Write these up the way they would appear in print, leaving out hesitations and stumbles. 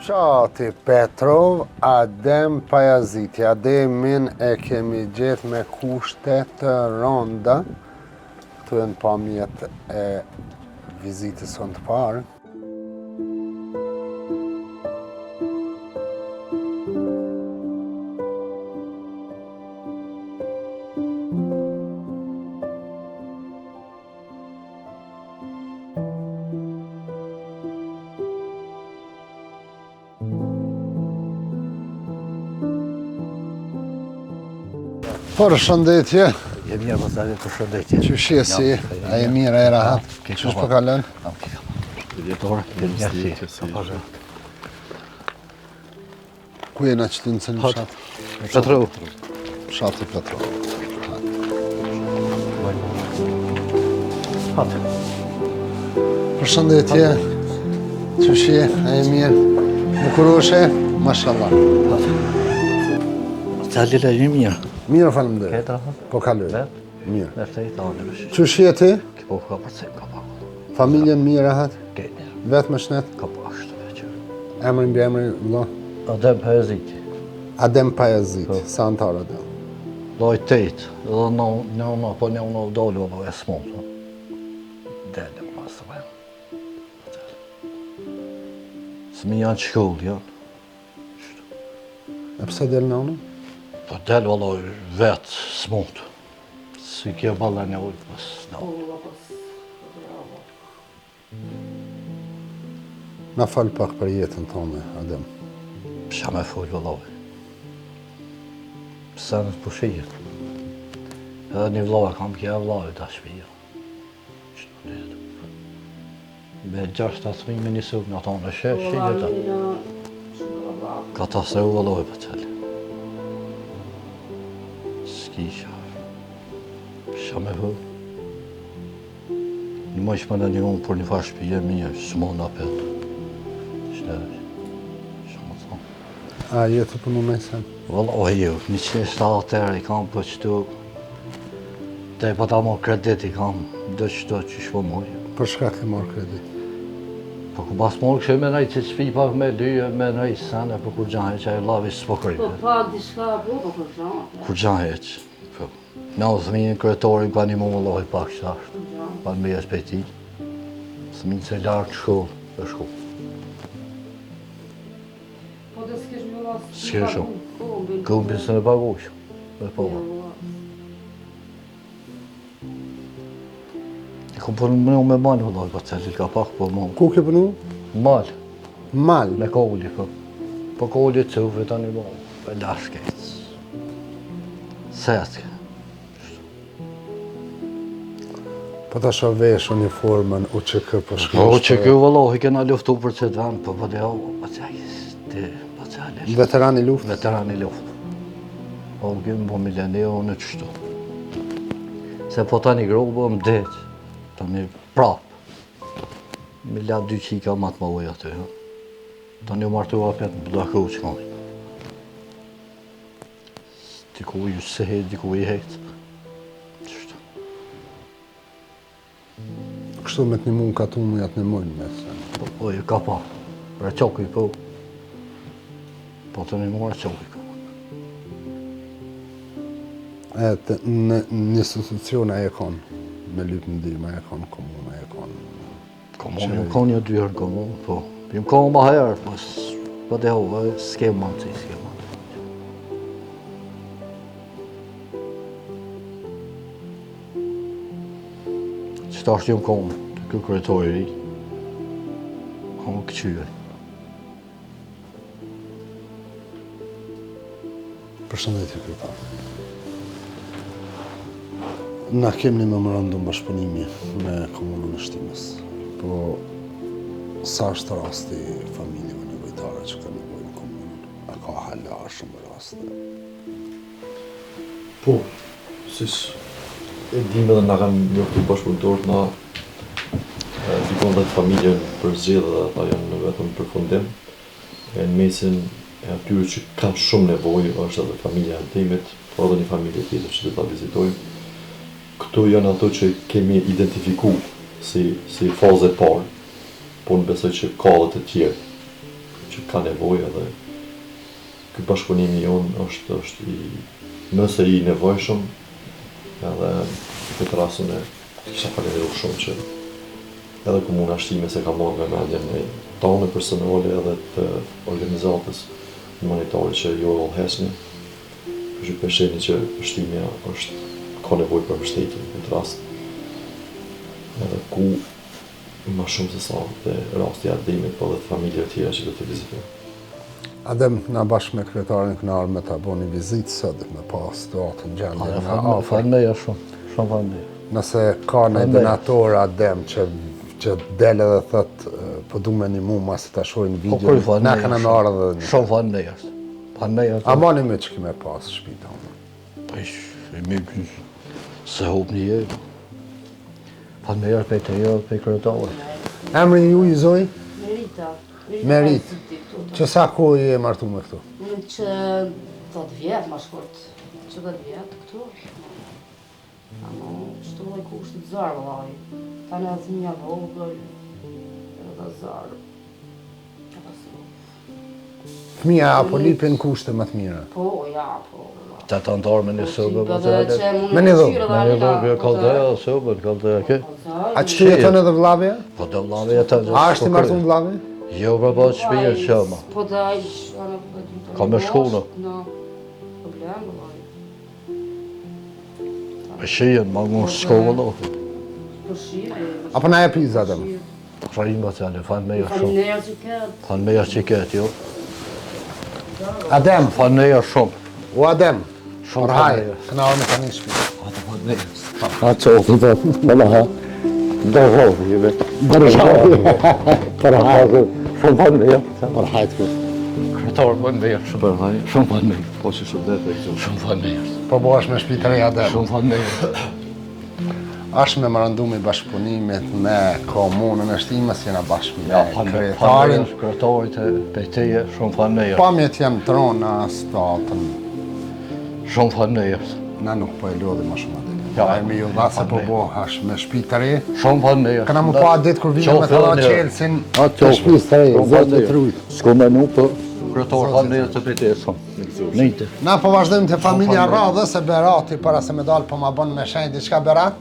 Fshati Petrov, Adem Pajaziti. Ademin e kemi gjetë me kushte të rënda. Këtu e në pamjet e vizitës sonë të parë. Përshëndetje. Je mirë, po thënë përshëndetje. Qyshje si? A je mirë, e rahat? Qysh po kalon? Vjetore, mirë. Ku jena qëtinë se në fshat? Petrov. Fshati Petrov. Përshëndetje. Qyshje, a je mirë? Bukuroshe? Mashallah. Qalile një mirë. Mirë, falemderit. Ketra? Po kaloj. Mirë. Vërtej, ta unë rëshë. Qyshje ti? Po ka përcem, ka pa. Familjen mirë rahat? Kejtë, Vetë më shnet? ka pa ashtë veqër. Emrin bë emri, lo? Adem Pajaziti. Adem Pajazit, sa antar Adem? Loj tejtë, edhe në po një unë dolu, po e smontë. Dele, pas të vajnë. Së mi janë shkollë, janë. E pëse del në unë? Po delë, valloj, vetë, smontë. Si kjo balla një ujë, pas në ujë. Na falë pak për jetën tonë, Adem. Pësha me folë, valloj. Pëse në të pushijet. Edhe një vlojë, kam kja vlojë të shpija. Me 6-8 me një sukë në tonë, shqyje të. Ka ta se u valloj për qëllë. S'kisha. Pësha me folë. Në më ishme në një unë për një farë shpije mirë, s'mo në apetë. Shnërë. Shumë të thonë. A jetë të punu me sen? Valla, jo, 170 i kam për qëtu. Te pa ta mor kredit i kam, dhe qëto që shpo moj. Për shka ke marrë kredit? Po ku pas mor kështë me nëjë që të shpi pak me lyje, me nëjë sene, për kur gjanë heq, a i lavi s'po Po kryve. pa diska po kur gjanë. Kur gjanë heq. Në thëminë kretorin ka një mu më lohi pak qashtë. Pa në bëjes për ti. Thëminë se lartë shkollë, për shkollë. Po dhe s'kesh më ras. S'kesh shumë. Këmbin se në pagushë. Me po. I kom përnë më me malë më lohi, pa cëllit ka pak, po më. Ku ke punu? Malë. Malë. Me kolli, po. Po kolli të uve ta një bo. Për lashkejtës. Setke. Po ta shë vesh uniformën, u që kë për shkë. Po që kjo vëllohi kena luftu për qëtë vend, po dhe o, po që e Veterani luft? Veterani luft. Po më këmë po milenio në qështu. Se po ta një grobë, po më deqë. Ta një prapë. Mi la 2 qika matë më uj aty. Ta një martu apet në budaku që kanë. Diku ju se hejtë, diku i hejtë. Qështu. Kështu me të një mund ka tu mu jatë në mujnë me sen. Po ju ka pa. Pra qoku i po. Po të një mora qoku i ka. E në institucione e konë, me lypë në dyma e konë, komuna e konë. Komunë, jëmë konë një dyherë në komunë, po. Jëmë konë ma herë, po dhe ho, s'ke manë që i s'ke manë. Qëta është jëmë konë, të kjo kretori ri, konë këqyre. Përshëndetje kryeta. Na kem një memorandum bashkëpunimi me komunën e Shtimës, po sa është rasti familjeve nevojtare që ka nevojë në komunë? A ka hala shumë raste? Po, siç e dim edhe na kanë njoftu bashkëpunëtorët na dikon dhe familjen për zgjedhje dhe ata janë vetëm përfundim. Në mesin e atyre që kanë shumë nevojë është edhe familja e timit, por edhe një familje tjetër që do ta vizitojmë. Këto janë ato që kemi identifikuar si fazë e parë, por në besoj që ka edhe të tjerë që që ka nevojë dhe ky bashkëpunimi jonë është i nëse i nevojshëm edhe në këtë rastin e kisha falenderuar shumë që edhe komuna Shtime se ka marrë me mendjen e tonë personale edhe të organizatës humanitare që ju ullhesni. Kështu përsheni që Shtimja ka nevojë për mbështetje në këtë rast. Edhe ku më shumë se sa dhe rasti i Ademit, po dhe të familjeve tjera që do të vizitojnë. Adem, na bashkë me kryetarin kënar me ta bëni vizitë sot me pas datën gjendje nga afër. Falmeja shumë, shumë falmeja. Nëse ka në donator Adem që del edhe thot po du me një mu mas të shojnë video, na kanë në arë dhe një. Shumë falmeja. Falmeja. A mani me që kime pas shpita? Po i mirë se hop një jetë. Falmeja për të jo, për kryetarit. Emrin ju i zoj? Merita. Merit. Që sa kohë je martu me këtu? Unë që 10 vjetë ma shkurt. Që 10 vjetë këtu. Ano, qëto dhe kushtit zarë, vaj. Ta në atë një vogël, edhe zarë. Fëmija apo lipin kushte më të mira? Po, ja, po. Ta të antarë me një sëbë, Me një dhë. me një dhë, kaldeja, sëbë, kaldeja ke. A që të jeton edhe vlavja? Po do vlave e ta gjithë. A është i martu në vlavja? Jo, për bëtë shpija që ma. Po da Ka me shku në? No, problem, vaj. Me shijen, ma mu shkollë do. Po shire. Apo na e pizza Adem? Rajnë të janë, fanë meja shumë. Faleminderit që ketë. Fanë meja që ketë, jo. Adem, Fanë meja shumë. o Adem, Shumë orhaj, fanë meja. këna orë me të një shpita. Ata fanë meja. A qofë të më në ha. Do hovi, ju vetë. Për hajtë. Shumë fanë meja. Për hajtë Kretarë fanë meja. Shumë fanë meja. Po që shëndet e këtu. Shumë fanë meja. Po bo është me shpita reja Adem. Shumë fanë meja. Ashtë me marandumi bashkëpunimit me komunën e Shtimës, jena bashkë Ja, me fanë meja. kryetarin. Kretarit e pejteje, shumë fanë meja. Pamjet janë trona statën, Shumë fanë meja. na nuk po e lodhi ma shumë atë. Ja, Ja, me ju dha se po fanë bo hash me shpita re. Shumë fanë meja. Këna mu pa ditë kur vime me të dha qelsin të shpis të re, zëtë të trujt. Shko me nuk, po. Kretarë fanë meja të pejteje shumë. Nite. Na po vazhdojmë të familja radhë se Berati para se me dalë po ma bon me shenjë diçka Berat.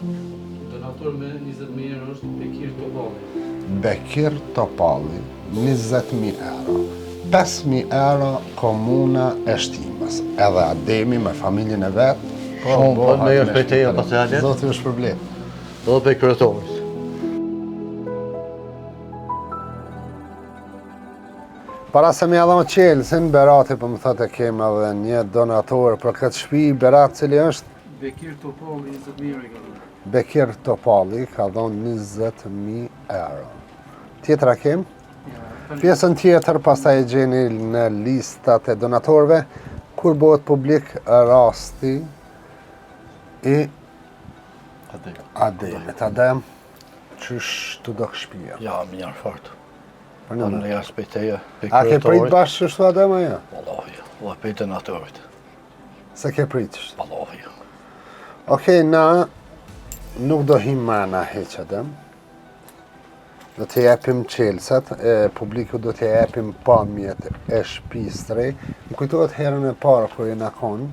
Donator me 20.000 euro është Bekir Topalli. Bekir Topalli, 20.000 euro. 5.000 euro komuna e Shtimës. Edhe Ademi me familjen e vetë. Shumë, po, me është pejteja pas e halet. Zotë ju shpërblet. Dhe pe kretarit. Para se me adhama qelsin, Berati për më thëtë e kemë edhe një donator për këtë shpi, Berat cili është Bekir Topalli 20.000 euro i ka dhënë. Bekir Topalli, ka dhonë 20.000 euro. Tjetra kemë? Pjesën tjetër, pastaj e gjeni në listat e donatorve, kur bëhet publik rasti i Ademit. Adem, qysh të do këshpia? Ja, mirë fort. Për Në në në jasë pejteje, pe A ke prit kretarit. bashkë qështu Adem ajo? Wallahi, dhe pejtë në atërit. Se ke prit qështu? Wallahi. Okej, na nuk do him mana heq Adem. Do të jepim qelsat, publiku do të jepim pamjet e shtëpisë së re. Më kujtohet herën e parë kur jena konë,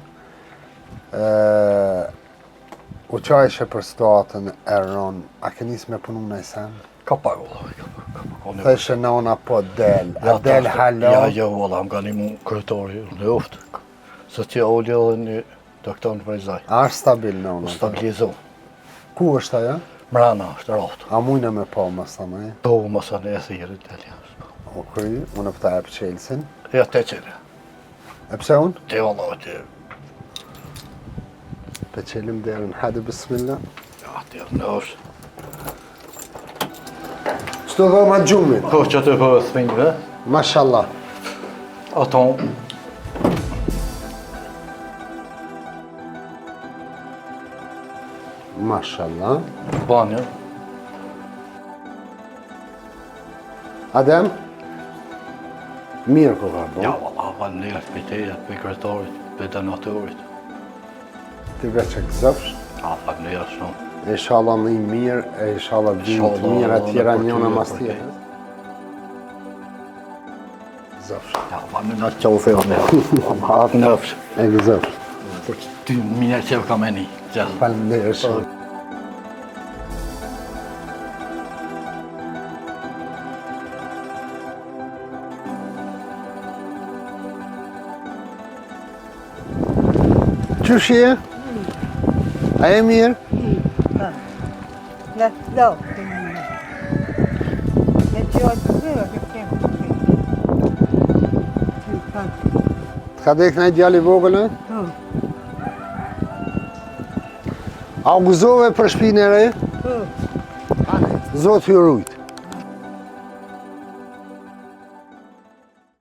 u qajshe për statën e rënë, a ke nisë me punu në sen? Ka pak, wallahi, ka pak. Theshe nona po del, a del halo? Ja, jo, wallahi, më ka një mu kretori, në uftë. Se tja olje dhe një doktor në Prizaj. A është stabil nona? U stabilizo. Ku është ajo? Mrana është raftë. A mujna me po më sëmëj? Po, më sa në e thirë të jashtë. O kry, unë pëta e për qelsin. Ja, te qëre. E pëse unë? Te wallahi, te. Pe qelim derën, hadi bismillah. Ja, te në është. Qëto dhe ma gjumit? Po, që të për thminjve, Mashallah. ato, Mashallah. banja, Adem? Mirë ko ka bo. ja, wallahi, vanë në jasë pejteje, pe kretarit, pe donatorit. Ti veç e gëzëfsh. A, vanë në jasë shumë. E inshallah më i mirë, e inshallah vinë të mirë e tjera njona mas tjetër. gëzofsh. Ja, pa në në qofe o me. Pa atë nëfsh. E gëzofsh. Për ty mine që ka me një. Gjellë. Faleminderit shumë. Qysh je? A e mirë? No. Të ka dek në djali vogël, e? A u gëzove për shpinë e re? Zotë ju rujtë.